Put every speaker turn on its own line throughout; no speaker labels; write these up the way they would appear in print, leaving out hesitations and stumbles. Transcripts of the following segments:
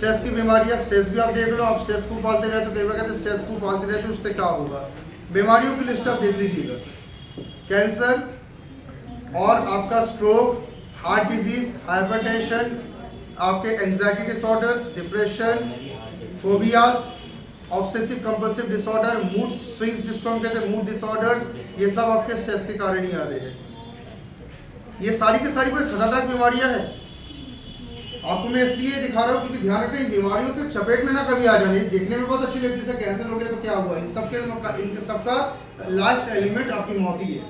Stress की बीमारियां, stress भी आप देख लो, आप स्ट्रेस को पालते रहते हो, कई बार कहते स्ट्रेस को पालते रहते हो, उससे क्या होगा। बीमारियों की लिस्ट आप देख लीजिएगा, कैंसर और आपका स्ट्रोक, हार्ट डिजीज, हाइपरटेंशन, आपके anxiety disorders, depression, phobias, obsessive compulsive disorder, mood swings जिसको हम कहते हैं मूड डिसऑर्डर्स, ये सब आपके स्ट्रेस के कारण ही आ रहे हैं। ये सारी की सारी बड़ी खतरनाक बीमारियां हैं। आपको मैं इसलिए दिखा रहा हूँ क्योंकि ध्यान रखना, इन बीमारियों के चपेट में ना कभी आ जाने। देखने में बहुत अच्छी लगती है, कैंसर हो गया तो क्या हुआ, इनके सबका लास्ट एलिमेंट आपकी मौत ही है।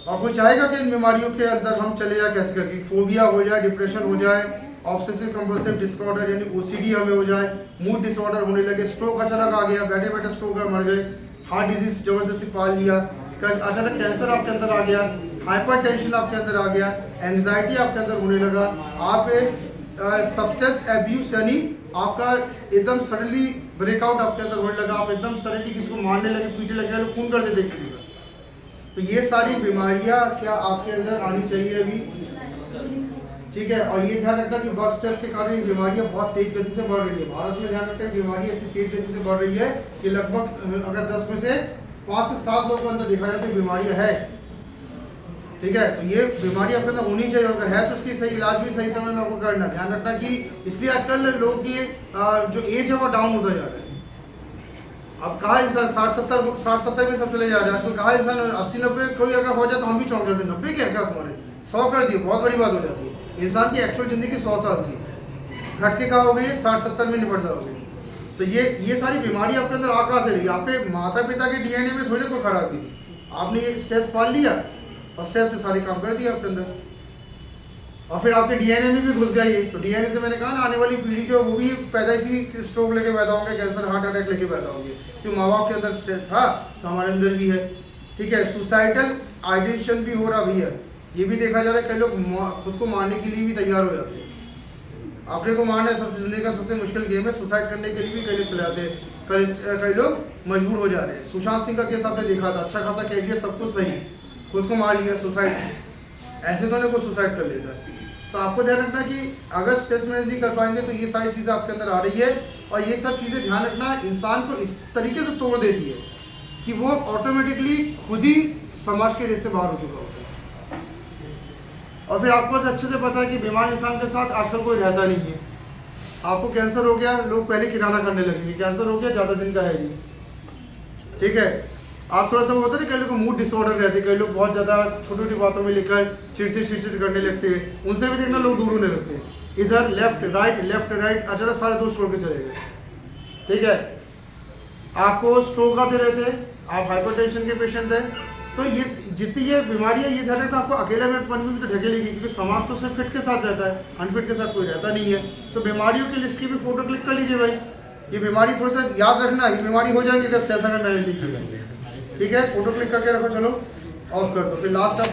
और कोई चाहेगा कि इन बीमारियों के अंदर हम चले जाए कैसे करके, फोबिया हो जाए, डिप्रेशन हो जाए, ऑब्सेसिव कंपल्सिव डिसऑर्डर यानी ओसीडी हमें हो जाए, मूड डिसऑर्डर होने लगे, स्ट्रोक अचानक आ गया, बैठे बैठे स्ट्रोक में मर गए, हार्ट डिजीज जबरदस्ती पाल लिया, अचानक कैंसर आपके अंदर आ गया, हाइपरटेंशन आपके अंदर आ गया, एंजाइटी आपके अंदर होने लगा, आप सब्सटेंस एब्यूज यानी आपका एकदम सडनली ब्रेकआउट आपके अंदर होने लगा, आप एकदम सडनली किसी को मारने लगे, पीटे लगे, खून कर देते किसी का। तो ये सारी बीमारियां क्या आपके अंदर आनी चाहिए अभी, ठीक है। और ये ध्यान रखना कि वर्क स्ट्रेस के कारण ये बीमारियां बहुत तेज गति से बढ़ रही है। भारत में ध्यान रखना बीमारियां इतनी तेज गति से बढ़ रही है कि लगभग अगर 10 में से 5 से 7 लोगों के अंदर देखा जाए तो बीमारियां है, ठीक है। तो ये बीमारी आपके अंदर होनी चाहिए, अगर है तो उसकी सही इलाज भी सही समय में आपको करना। ध्यान रखना कि इसलिए आजकल लोग की जो एज है वो डाउन होता जा रहा है। अब कहा इंसान 60-70 में सब चले जा रहे हैं आजकल, कहा इंसान 80-90 कोई अगर हो जाए तो हम भी चौंक जाते हैं, 90 क्या क्या तुम्हारे 100 कर दिए, बहुत बड़ी बात हो जाती है। इंसान की एक्चुअल जिंदगी 100 साल थी, घट के कहा हो गई 60-70 में निपट जाओगे। तो ये सारी बीमारी आपके अंदर आ कहाँ से रही, आपके माता पिता के डीएनए में थोड़ी कोई खराबी थी, आपने ये स्ट्रेस पाल लिया और स्ट्रेस से सारे काम कर दिया आपके अंदर, और फिर आपके डीएनए में भी घुस गई है। तो डीएनए से मैंने कहा ना, आने वाली पीढ़ी जो वो भी पैदाइशी स्ट्रोक लेके पैदा होंगे, कैंसर हार्ट अटैक लेके पैदा होंगे, क्योंकि माँ बाप के अंदर स्ट्रेस था तो हमारे अंदर भी है, ठीक है। सुसाइडल आइडेशन भी हो रहा भी है, ये भी देखा जा रहा है, कई लोग खुद को मारने के लिए भी तैयार हो जाते हैं। अपने को मारना जिंदगी का सबसे मुश्किल गेम है, सुसाइड करने के लिए भी कई लोग चले जाते हैं, कई लोग मजबूर हो जा रहे हैं। सुशांत सिंह का केस आपने देखा था, अच्छा खासा कैरियर, सब कुछ सही, खुद को मार लिया, सुसाइड, ऐसे तो नहीं कोई सुसाइड कर लेता है। तो आपको ध्यान रखना कि अगर स्ट्रेस मैनेज नहीं कर पाएंगे तो ये सारी चीज़ें आपके अंदर आ रही है, और ये सब चीज़ें ध्यान रखना इंसान को इस तरीके से तोड़ देती है कि वो ऑटोमेटिकली खुद ही समाज के रेस से बाहर हो चुका होता है। और फिर आपको अच्छे से पता है कि बीमार इंसान के साथ आजकल कोई रहता नहीं है। आपको कैंसर हो गया, लोग पहले किराना करने लगेंगे, कैंसर हो गया ज़्यादा दिन का है नहीं, ठीक है। आप थोड़ा सा होता है ना, कई लोग मूड डिसऑर्डर रहते हैं, कई लोग बहुत ज़्यादा छोटी छोटी बातों में लेकर चिड़चिड़ करने लगते हैं, उनसे भी देखना लोग दूर होने लगते हैं, इधर लेफ्ट राइट अचानक सारे दोस्त छोड़ के चले गए, ठीक है। आपको स्ट्रोक आते रहते हैं, आप हाइपरटेंशन के पेशेंट हैं, तो ये जितनी ये बीमारियाँ, ये ध्यान रखना आपको अकेला में भी तो ढकेलेगी, क्योंकि समाज तो सिर्फ फिट के साथ रहता है, अनफिट के साथ कोई रहता नहीं है। तो बीमारियों की लिस्ट की भी फोटो क्लिक कर लीजिए भाई, ये बीमारी थोड़ा सा याद रखना, ये बीमारी हो जाएगी अगर स्ट्रेस अगर मैनेज नहीं किया, ठीक है। फोटो क्लिक करके रखो, चलो ऑफ कर दो, फिर लास्ट